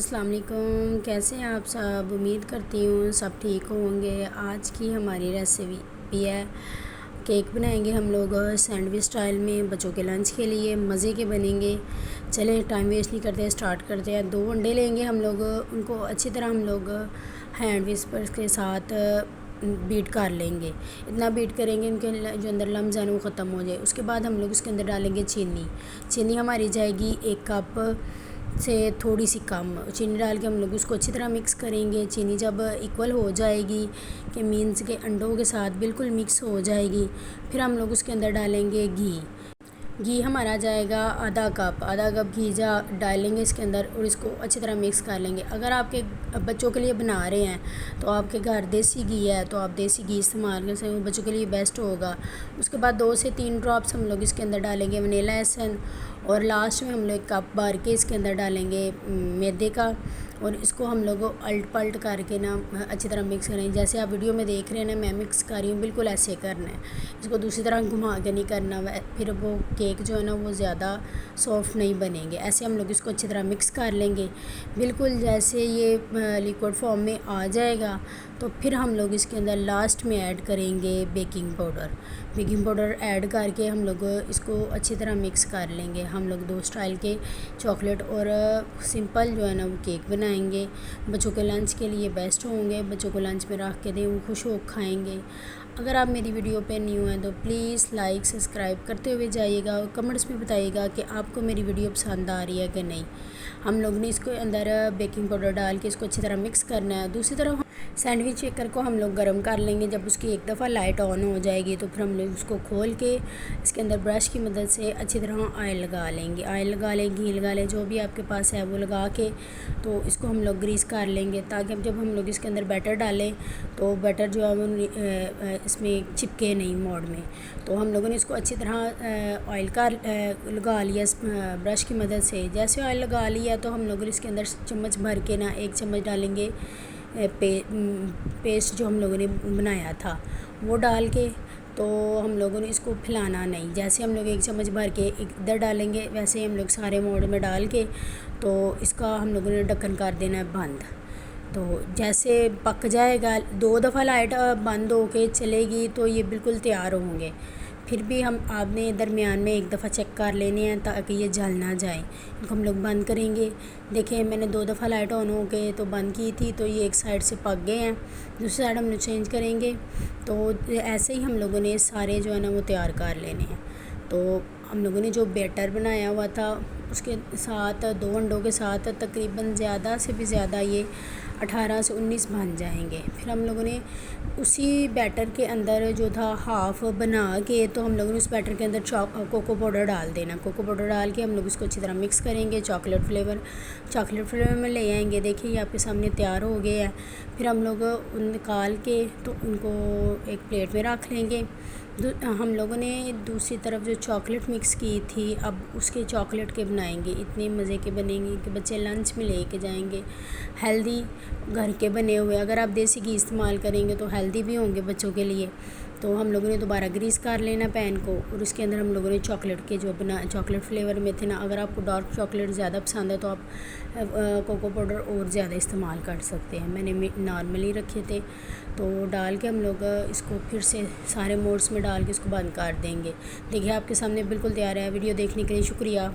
अस्सलाम वालेकुम। कैसे हैं आप सब? उम्मीद करती हूँ सब ठीक होंगे। आज की हमारी रेसिपी है केक बनाएंगे हम लोग सैंडविच स्टाइल में बच्चों के लंच के लिए। मज़े के बनेंगे। चलें टाइम वेस्ट नहीं करते, स्टार्ट करते हैं। 2 अंडे लेंगे हम लोग, उनको अच्छी तरह हम लोग हैंड विस्पर के साथ बीट कर लेंगे। इतना बीट करेंगे उनके जो अंदर लम्स हैं वो ख़त्म हो जाए। उसके बाद हम लोग उसके अंदर डालेंगे चीनी हमारी जाएगी 1 कप से थोड़ी सी कम। चीनी डाल के हम लोग उसको अच्छी तरह मिक्स करेंगे। चीनी जब इक्वल हो जाएगी कि मीन्स के अंडों के साथ बिल्कुल मिक्स हो जाएगी, फिर हम लोग उसके अंदर डालेंगे घी हमारा जाएगा आधा कप घी डालेंगे इसके अंदर और इसको अच्छी तरह मिक्स कर लेंगे। अगर आपके बच्चों के लिए बना रहे हैं तो आपके घर देसी घी है तो आप देसी घी इस्तेमाल कर सकते हैं, वो बच्चों के लिए बेस्ट होगा। उसके बाद 2 से 3 ड्रॉप्स हम लोग इसके अंदर डालेंगे वनीला एसेंस और लास्ट में हम लोग 1 कप भर के इसके अंदर डालेंगे मैदे का और इसको हम लोग अल्ट पल्ट करके ना अच्छी तरह मिक्स करें। जैसे आप वीडियो में देख रहे हैं ना मैं मिक्स कर रही हूँ, बिल्कुल ऐसे करना है। इसको दूसरी तरह घुमा के नहीं करना, फिर वो केक जो है ना वो ज़्यादा सॉफ्ट नहीं बनेंगे। ऐसे हम लोग इसको अच्छी तरह मिक्स कर लेंगे। बिल्कुल जैसे ये लिक्विड फॉर्म में आ जाएगा तो फिर हम लोग इसके अंदर लास्ट में ऐड करेंगे बेकिंग पाउडर ऐड करके हम लोग इसको अच्छी तरह मिक्स कर लेंगे। हम लोग 2 स्टाइल के चॉकलेट और सिंपल जो है ना वो केक बनाएंगे। बच्चों के लंच के लिए बेस्ट होंगे, बच्चों को लंच में रख के दें, वो खुश हो खाएंगे। अगर आप मेरी वीडियो पे न्यू हैं तो प्लीज़ लाइक सब्सक्राइब करते हुए जाइएगा और कमेंट्स में बताइएगा कि आपको मेरी वीडियो पसंद आ रही है कि नहीं। हम लोग ने इसको अंदर बेकिंग पाउडर डाल के इसको अच्छी तरह मिक्स करना है। दूसरी तरफ सैंडविच मेकर को हम लोग गर्म कर लेंगे। जब उसकी एक दफ़ा लाइट ऑन हो जाएगी तो फिर हम लोग उसको खोल के इसके अंदर ब्रश की मदद से अच्छी तरह ऑयल लगा लेंगे। घी लगा लें, जो भी आपके पास है वो लगा के तो इसको हम लोग ग्रीस कर लेंगे ताकि जब हम लोग इसके अंदर बैटर डालें तो बैटर जो है वो इसमें चिपके नहीं मोड़ में। तो हम लोगों ने इसको अच्छी तरह ऑयल का लगा लिया ब्रश की मदद से। जैसे ऑयल लगा लिया तो हम लोग इसके अंदर चम्मच भर के ना 1 चम्मच डालेंगे पेस्ट जो हम लोगों ने बनाया था वो डाल के तो हम लोगों ने इसको फैलाना नहीं। जैसे हम लोग 1 चम्मच भर के इधर डालेंगे वैसे ही हम लोग सारे मोड़ में डाल के तो इसका हम लोगों ने ढक्कन कर देना है बंद। तो जैसे पक जाएगा 2 दफ़ा लाइट बंद हो के चलेगी तो ये बिल्कुल तैयार होंगे। फिर भी आपने दरमियान में 1 दफ़ा चेक कर लेने हैं ताकि ये जल ना जाए। इनको हम लोग बंद करेंगे। देखिए मैंने 2 दफ़ा लाइट ऑन हो के तो बंद की थी तो ये एक साइड से पक गए हैं, दूसरी साइड हम लोग चेंज करेंगे। तो ऐसे ही हम लोगों ने सारे जो है ना वो तैयार कर लेने हैं। तो हम लोगों ने जो बैटर बनाया हुआ था उसके साथ 2 अंडों के साथ तकरीबन ज़्यादा से भी ज़्यादा ये 18 से 19 बन जाएंगे। फिर हम लोगों ने उसी बैटर के अंदर जो था हाफ़ बना के तो हम लोगों ने उस बैटर के अंदर कोको पाउडर डाल देना। कोको पाउडर डाल के हम लोग इसको अच्छी तरह मिक्स करेंगे। चॉकलेट फ्लेवर में ले आएंगे। देखिए ये आपके सामने तैयार हो गए हैं। फिर हम लोग निकाल के तो उनको एक प्लेट में रख लेंगे। हम लोगों ने दूसरी तरफ जो चॉकलेट मिक्स की थी अब उसके चॉकलेट के बनाएंगे। इतने मज़े के बनेंगे कि बच्चे लंच में लेके जाएंगे। हेल्दी घर के बने हुए, अगर आप देसी घी इस्तेमाल करेंगे तो हेल्दी भी होंगे बच्चों के लिए। तो हम लोगों ने दोबारा ग्रीस कर लेना पैन को और उसके अंदर हम लोगों ने चॉकलेट के जो चॉकलेट फ्लेवर में थे ना, अगर आपको डार्क चॉकलेट ज़्यादा पसंद है तो आप कोको पाउडर और ज़्यादा इस्तेमाल कर सकते हैं। मैंने नॉर्मली रखे थे तो डाल के हम लोग इसको फिर से सारे मोड्स में डाल के इसको बंद कर देंगे। देखिए आपके सामने बिल्कुल तैयार है। वीडियो देखने के लिए शुक्रिया।